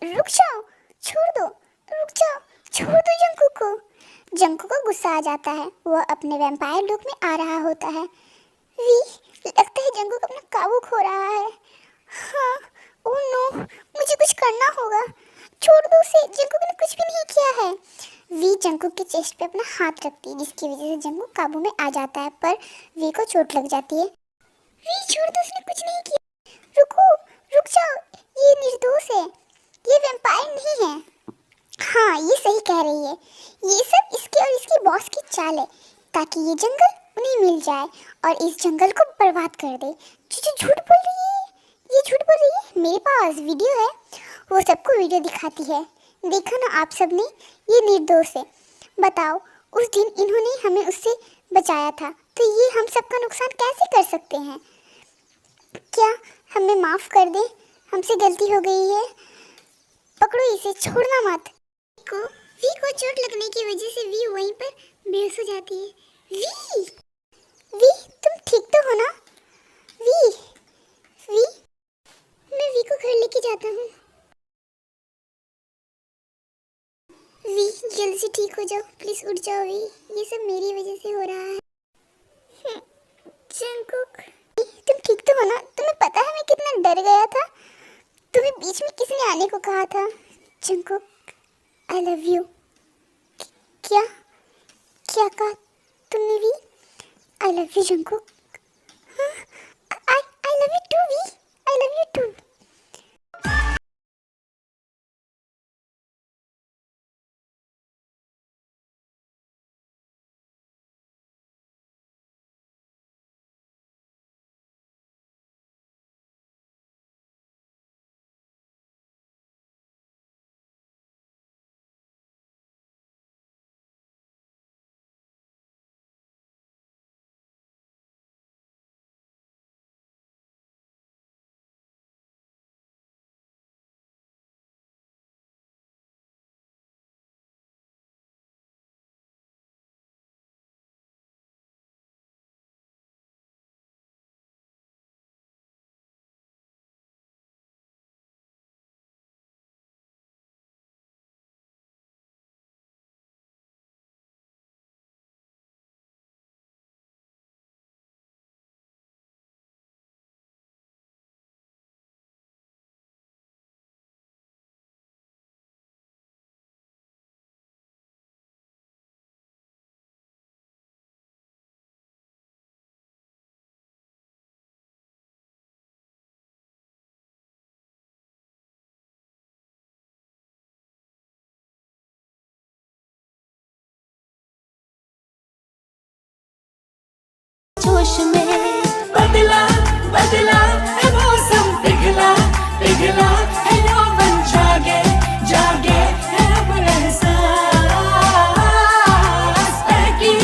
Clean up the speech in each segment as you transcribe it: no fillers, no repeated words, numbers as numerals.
रुक जाओ, छोड़ दो, रुक जाओ, छोड़ दो जंकुक को। जंकुक को गुस्सा आ जाता है, वह अपने वैम्पायर लुक में आ रहा होता है। वी, लगता है जंकुक अपना काबू खो रहा है। हाँ, ओह नो, मुझे कुछ करना होगा। छोड़ दो उसे, जंकुक ने कुछ भी नहीं किया है। वी जंकुक के चेस्ट पे अपना हाथ रखती है, जिसकी वजह से जंकुक काबू में आ जाता है, पर वी को चोट लग जाती है। वी छोड़ दो, उसने कुछ नहीं किया। रुको, रुक जाओ, ये निर्दोष है, ये वैम्पायर नहीं है। हाँ, ये सही कह रही है, ये सब इसके और इसकी बॉस की चाल है, ताकि ये जंगल उन्हें मिल जाए और इस जंगल को बर्बाद कर दे। जो झूठ बोल रही है, ये झूठ बोल रही है। मेरे पास वीडियो है, वो सबको वीडियो दिखाती है। देखा ना आप सब ने, ये निर्दोष है। बताओ, उस दिन इन्होंने हमें उससे बचाया था, तो ये हम सबका नुकसान कैसे कर सकते हैं? क्या हमें माफ़ कर दे, हमसे गलती हो गई है। पकड़ो इसे, छोड़ना मत। वी को चोट लगने की वजह से वी वहीं पर बेहोश हो जाती है। वी, तुम ठीक तो हो ना? वी, मैं वी को घर लेके जाता हूँ। वी, जल्दी से ठीक हो जाओ, प्लीज उठ जाओ वी, ये सब मेरी वजह से हो रहा है। जंकुक, तुम ठीक तो हो ना? तुम्हें पता है मैं कितना डर गया था, तुम्हें बीच में किसने आने को कहा था? Jungkook, I love you. क्या क्या कहा तुमने V? I love you Jungkook. I love you too V, I love you too. जोश में बदला बदला है मौसम, पिघला पिघला है यौवन, जागे जागे है अब एहसास। बहकी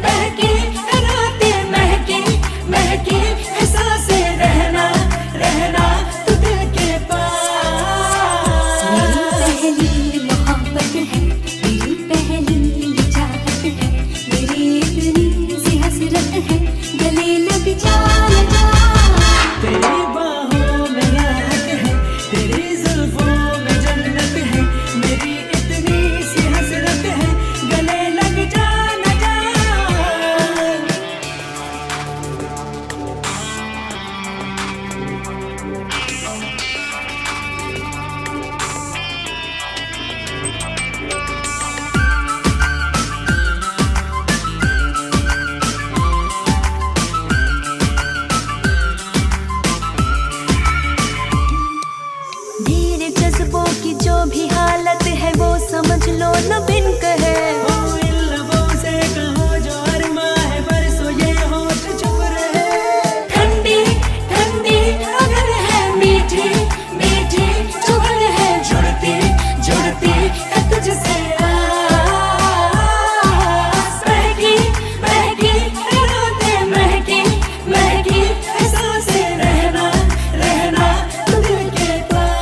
बहकी है रातें, महकी महकी है सांसें, रहना रहना तू दिल के पास। मेरी पहली मोहब्बत है, मेरी पहली चाहत है, मेरी इतनी सी हसरत है, गले लग जा लगा। तेरी बाहों में राहत है, तेरी जुल्फों में जन्नत है, मेरी इतनी सी हसरत है, गले लग जा न जा। धीरे जज्बों की जो भी हालत है, वो समझ लो न बिन कहे। इन लबों से कहो जो अरमा है, बरसों ये होठ चुप रहे। ठंडी ठंडी अगर है, मीठी मीठी चुभन है, जुड़ती जुड़ती है तुझसे आस। बहकी बहकी है रातें, महकी महकी है सांसें, रहना रहना तू दिल के पास।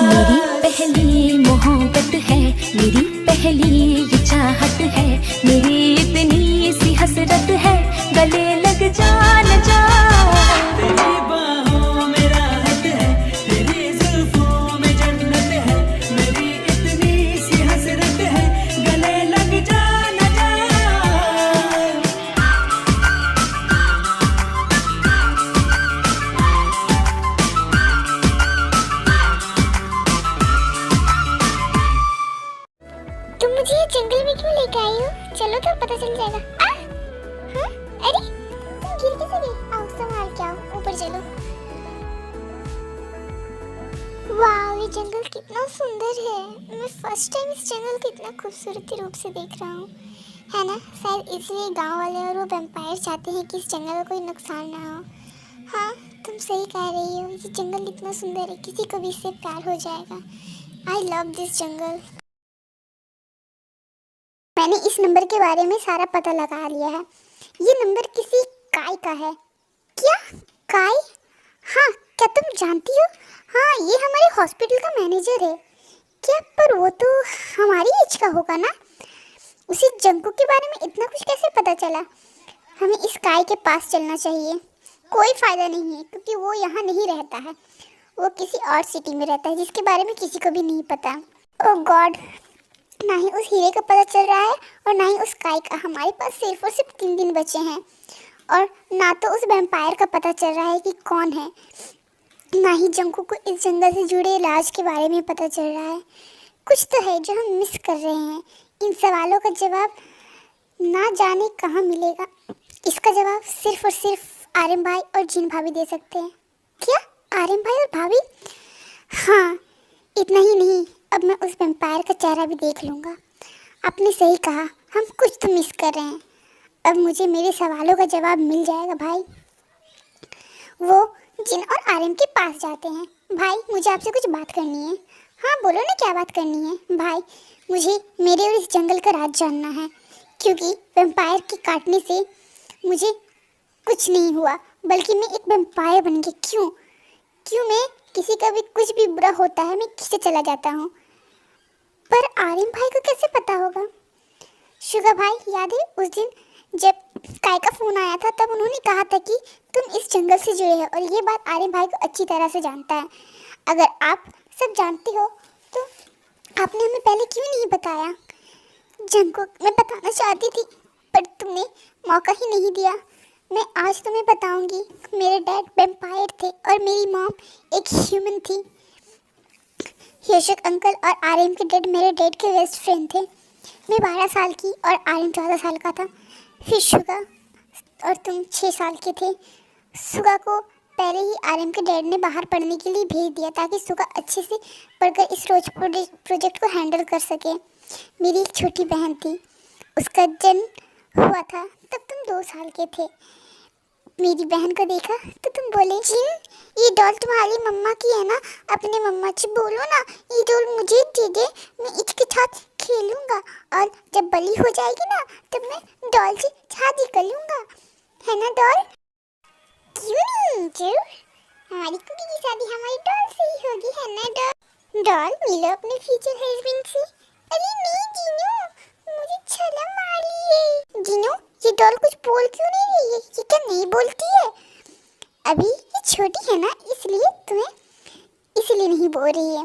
मेरी पहली मोहब्बत है, मेरी पहली ये चाहत है, मेरी इतनी सी हसरत है, गले लग जा न जा। तेरी बाहों में राहत है, तेरी जुल्फों में जन्नत लेके आई हो? चलो तो पता चल जाएगा। हाँ? अरे तुम गिर कैसे गई? आओ संभाल के आओ, ऊपर चलो। वाह, ये जंगल कितना सुंदर है। मैं फर्स्ट टाइम इस जंगल को इतना खूबसूरती रूप से देख रहा हूँ, है ना? शायद इसलिए गांव वाले और वो वैम्पायर चाहते हैं कि इस जंगल का कोई नुकसान ना हो। हाँ, तुम सही कह रही हो, ये जंगल इतना सुंदर है, किसी को भी इससे प्यार हो जाएगा। आई लव दिस जंगल। मैंने इस नंबर के बारे में सारा पता लगा लिया है। ये नंबर किसी काय का है। क्या? काय? हाँ, क्या तुम जानती हो? हाँ, ये हमारे हॉस्पिटल का मैनेजर है। क्या? पर वो तो हमारी एज का होगा ना? उसे जंकू के बारे में इतना कुछ कैसे पता चला? हमें इस काय के पास चलना चाहिए। कोई फायदा नहीं है, क्योंकि वो यहाँ नहीं रहता है। वो किसी और सिटी में रहता है जिसके बारे में किसी को भी नहीं पता। ओह गॉड, ना ही उस हीरे का पता चल रहा है और ना ही उस काय का। हमारे पास सिर्फ और सिर्फ 3 दिन बचे हैं, और ना तो उस वैम्पायर का पता चल रहा है कि कौन है, ना ही जंकू को इस जंगल से जुड़े इलाज के बारे में पता चल रहा है। कुछ तो है जो हम मिस कर रहे हैं। इन सवालों का जवाब ना जाने कहाँ मिलेगा। इसका जवाब सिर्फ और सिर्फ आर्यन भाई और जिन भाभी दे सकते हैं। क्या? आर्यन भाई और भाभी? हाँ, इतना ही नहीं, अब मैं उस वैम्पायर का चेहरा भी देख लूँगा। आपने सही कहा, हम कुछ तो मिस कर रहे हैं। अब मुझे मेरे सवालों का जवाब मिल जाएगा भाई। वो जिन और आर्यन के पास जाते हैं। भाई, मुझे आपसे कुछ बात करनी है। हाँ बोलो ना, क्या बात करनी है? भाई, मुझे मेरे और इस जंगल का राज जानना है, क्योंकि वैम्पायर के काटने से मुझे कुछ नहीं हुआ, बल्कि मैं एक वैम्पायर बन गई। क्यों मैं किसी का भी कुछ भी बुरा होता है मैं खींचे चला जाता हूँ। पर आर्यन भाई को कैसे पता होगा? शुगा भाई, याद है उस दिन जब काय का फोन आया था, तब उन्होंने कहा था कि तुम इस जंगल से जुड़े हो, और ये बात आर्यन भाई को अच्छी तरह से जानता है। अगर आप सब जानती हो तो आपने हमें पहले क्यों नहीं बताया? जंगल, मैं बताना चाहती थी पर तुमने मौका ही नहीं दिया। मैं आज तुम्हें बताऊंगी। मेरे डैड वैम्पायर थे और मेरी मॉम एक ह्यूमन थी। योशक अंकल और आर्यन के डैड मेरे डैड के बेस्ट फ्रेंड थे। मैं 12 साल की और आर्यन 14 साल का था। फिर शुगा और तुम 6 साल के थे। सुगा को पहले ही आर्यन के डैड ने बाहर पढ़ने के लिए भेज दिया, ताकि सुगा अच्छे से पढ़कर इस रोज प्रोजेक्ट को हैंडल कर सके। मेरी एक छोटी बहन थी, उसका जन्म हुआ था तब तुम 2 साल के थे। मेरी बहन को देखा तो तुम बोले, जिन, ये डॉल तुम्हारी मम्मा की है ना? अपने मम्मा से बोलो ना ये डॉल मुझे दे दे, मैं इसके साथ खेलूंगा, और जब बड़ी हो जाएगी ना तब मैं डॉल से शादी कर लूंगा, है ना डॉल? क्यों नहीं, जरूर। हमारी कुकी की शादी हमारी डॉल से ही होगी, है ना डॉल? डॉल, मिलो अपने फ्यूचर हस्बैंड से। अरे नहीं जीनू, मुझे छलांग मार रही है। जीनू, ये डॉल कुछ बोल क्यों नहीं रही है? ये क्या नहीं बोलती है? अभी ये छोटी है ना, इसलिए नहीं बोल रही है।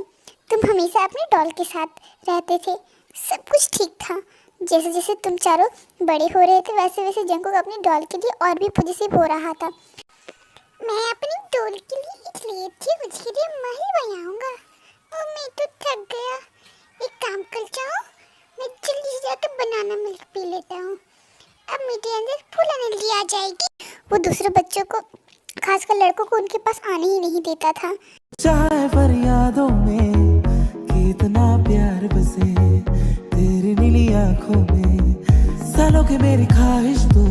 तुम हमेशा अपने डॉल के साथ रहते थे, सब कुछ ठीक था। जैसे जैसे तुम चारों बड़े हो रहे थे, वैसे वैसे जंगकुक अपनी डॉल के लिए और भी पॉजिटिव हो रहा था। मैं अपनी डॉल के लिए एक लेती हूँ, उसके लिए महल बनाऊंगा। और मैं तो थक गया। एक काम करता हूँ, मैं जल्दी से जाकर बनाना मिल्क पी लेता हूँ। अब मेरे अंदर फुल एनर्जी आ जाएगी। वो दूसरे बच्चों को, खासकर लड़कों को, उनके पास आने ही नहीं देता था। चाहे फरियादों में कितना प्यार बसे तेरी नीली आंखों में, सालों की मेरी ख्वाहिश तू,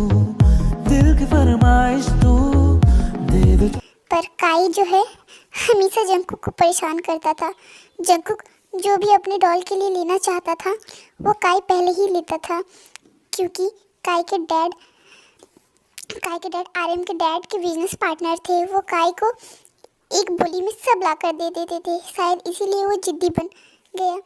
दिल की फरमाइश तू दे दे। पर काई जो है हमेशा जंगकुक को परेशान करता था। जंगकुक जो भी अपने डॉल के लिए लेना चाहता था वो काई पहले ही लेता था, क्योंकि काई के डैड आर्यन के डैड के बिजनेस पार्टनर थे। वो काई को एक बोली में सब ला कर दे देते थे। शायद इसीलिए वो जिद्दी बन गया,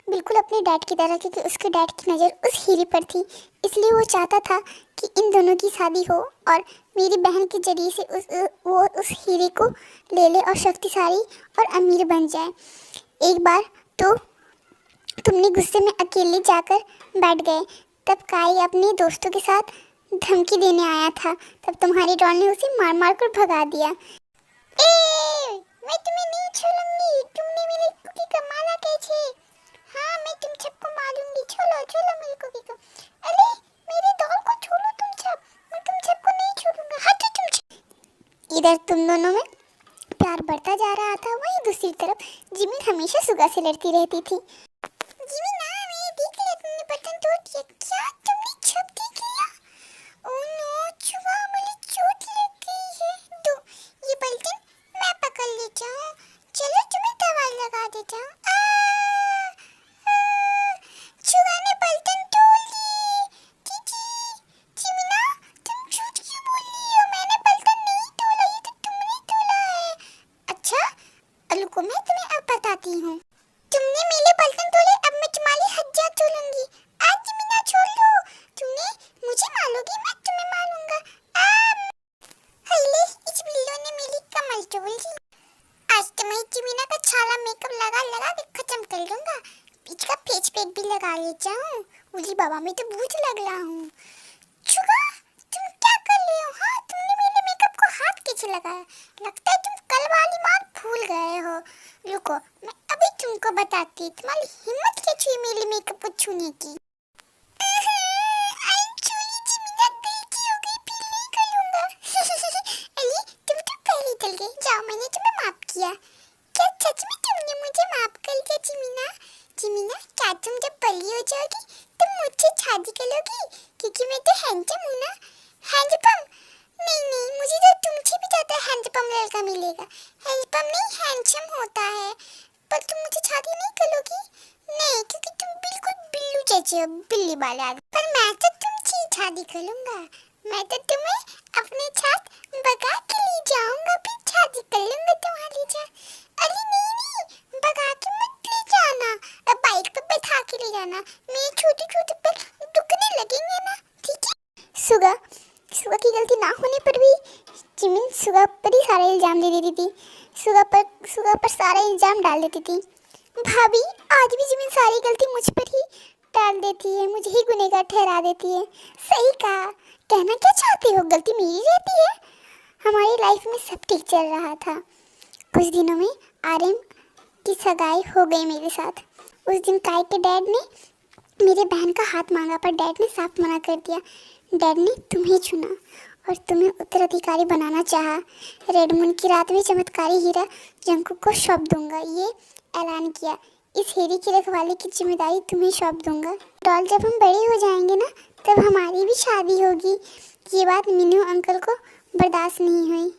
बिल्कुल अपने डैड की तरह, क्योंकि उसके डैड की नज़र उस हीरे पर थी। इसलिए वो चाहता था कि इन दोनों की शादी हो और मेरी बहन के जरिए से वो उस हीरे को ले ले और शक्तिशाली और अमीर बन जाए। एक बार तो तुमने गुस्से में अकेले जाकर बैठ गए, तब काई अपने दोस्तों के साथ धमकी देने आया था। तब तुम्हारी डॉल ने उसे मार मार कर भगा दिया। मैं तुम्हें नहीं छोड़ूंगी। तुमने मेरे कुकी का माला कैसे? हाँ मैं तुम सबको मारूंगी, छोड़ो छोड़ो मेरे को भी को। अरे मेरे डॉल को छोड़ो तुम सब, मैं तुम सबको नहीं छोड़ूंगा। हटो तुम। इधर तुम दोनों में प्यार बढ़ता जा रहा था, वहीं दूसरी तरफ जिमिन हमेशा सुगा से लड़ती रहती थी। जिमिन ना मैं देख लिया तुमने बर्तन तोड़ दिया। क्या तुमने छप देख लिया? ओह नो छुआ, मुझे चोट लग गई है। दो ये बर्तन मैं पकड़ लेता हूँ। चलो तुम्हें दवाई लगा देता हूँ। छुआ ने बर्तन तोड़ लिए। जीजी जिमिना तुम झूठ क्यों बोल रही हो? मैंने बर्तन नहीं तोड़ा, ये तो तुमने तोड़ा है। अच्छा रुको मैं तुम्हें अब बताती हूँ। तुमने मेरे बर्तन तोड़े, अब मैं तुम्हारी हड्डियाँ तोड़ूंगी। आज जिमिना छोड़ दो, तुमने मुझे मारोगी मैं तुम्हें मारूंगा। हल्ले इस बिल्लो ने मेरी कमर तोड़ दी। आज तो मैं जिमिना का छाला मेकअप लगा लगा के खत्म कर लूंगा। बीच का फेस पैक भी लगा लेता हूँ। उली बाबा में तो भूत लग रहा हूँ। छुआ तुम क्या कर रहे हो? हाँ तुमने मेरे मेकअप को हाथ कैसे लगाया? लगता है तुम कल वाली बात भूल गए हो। रुको मैं अभी तुमको बताती, तुम्हारी हिम्मत कैसी है मेरे मेकअप को छूने की। अरे तुम तो पहले चल गए, जाओ मैंने तुम्हें माफ किया। क्या सच में तुमने मुझे माफ कर दिया जिमिना? जिमिना क्या तुम जब बड़ी हो जाओगी तुम मुझसे शादी करोगी? क्योंकि मैं तो हैंडसम हूँ ना। हैंडपम? नहीं नहीं मुझे तो तुमसे भी ज्यादा हैंडपम लड़का मिलेगा। हैंडपम नहीं हैंडसम होता है। पर तुम मुझे शादी नहीं करोगी? नहीं क्योंकि तुम बिल्कुल बिल्लू जैसे हो, बिल्ली वाला। पर मैं तो तुमसे शादी करूंगा। मैं तो तुम्हें अपने साथ भगा के ले जाऊंगा, फिर शादी कर लूंगा तुम्हारी साथ। अरे नहीं नहीं भगा के मत ले जाना, बाइक पे बैठा के ले जाना। मेरे छोटे छोटे पैर दुखने लगेंगे ना, ठीक है? सुगा की गलती ना होने पर भी जिमिन सुगा पर ही सारा इल्जाम दे देती थी। सुगा पर सारा इल्जाम डाल देती थी। भाभी आज भी जिमिन सारी गलती मुझ पर ही डाल देती है, मुझे ही गुनहगार ठहरा देती है। सही कहा। कहना क्या चाहती हो? गलती मेरी रहती है। हमारी लाइफ में सब ठीक चल रहा था। कुछ दिनों में आर्यन की सगाई हो गई मेरे साथ। उस दिन काय के डैड ने मेरे बहन का हाथ मांगा, पर डैड ने साफ मना कर दिया। डैड ने तुम्हें चुना और तुम्हें उत्तराधिकारी बनाना चाहा। रेडमून की रात में चमत्कारी हीरा जंकुक को सौंप दूंगा, ये ऐलान किया। इस हीरे की रखवाली की जिम्मेदारी तुम्हें सौंप दूंगा। डॉल जब हम बड़े हो जाएंगे ना तब हमारी भी शादी होगी। ये बात मीनू अंकल को बर्दाश्त नहीं हुई।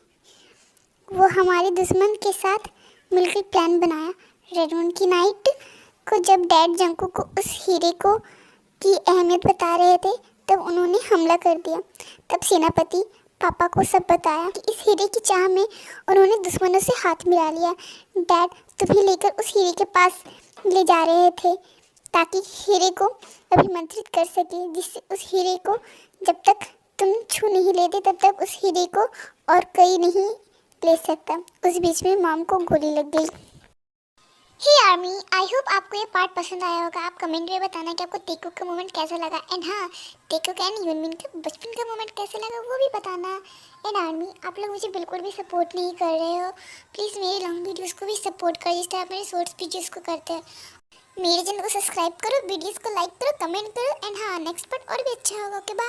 वो हमारे दुश्मन के साथ मिलकर प्लान बनाया। रेडमून की नाइट को जब डैड जंकुक को उस हीरे को की अहमियत बता रहे थे तब उन्होंने हमला कर दिया। तब सेनापति पापा को सब बताया कि इस हीरे की चाह में उन्होंने दुश्मनों से हाथ मिला लिया। डैड तुम्हें लेकर उस हीरे के पास ले जा रहे थे ताकि हीरे को अभिमंत्रित कर सके, जिससे उस हीरे को जब तक तुम छू नहीं लेते तब तक उस हीरे को और कोई नहीं ले सकता। उस बीच में मॉम को गोली लग गई। हे आर्मी, आई होप आपको ये पार्ट पसंद आया होगा। आप कमेंट में बताना कि आपको टेकुक का मोमेंट कैसा लगा। एंड हाँ, टेकुक एंड यूनमिन का बचपन का मोमेंट कैसा लगा वो भी बताना। एंड आर्मी, आप लोग मुझे बिल्कुल भी सपोर्ट नहीं कर रहे हो। प्लीज़ मेरे लॉन्ग वीडियोस को भी सपोर्ट करो जिस तरह आप मेरे शॉर्ट्स वीडियोस को करते हैं। मेरे चैनल को सब्सक्राइब करो, वीडियोस को लाइक करो, कमेंट करो। एंड हाँ, नेक्स्ट पार्ट और भी अच्छा होगा। Okay bye.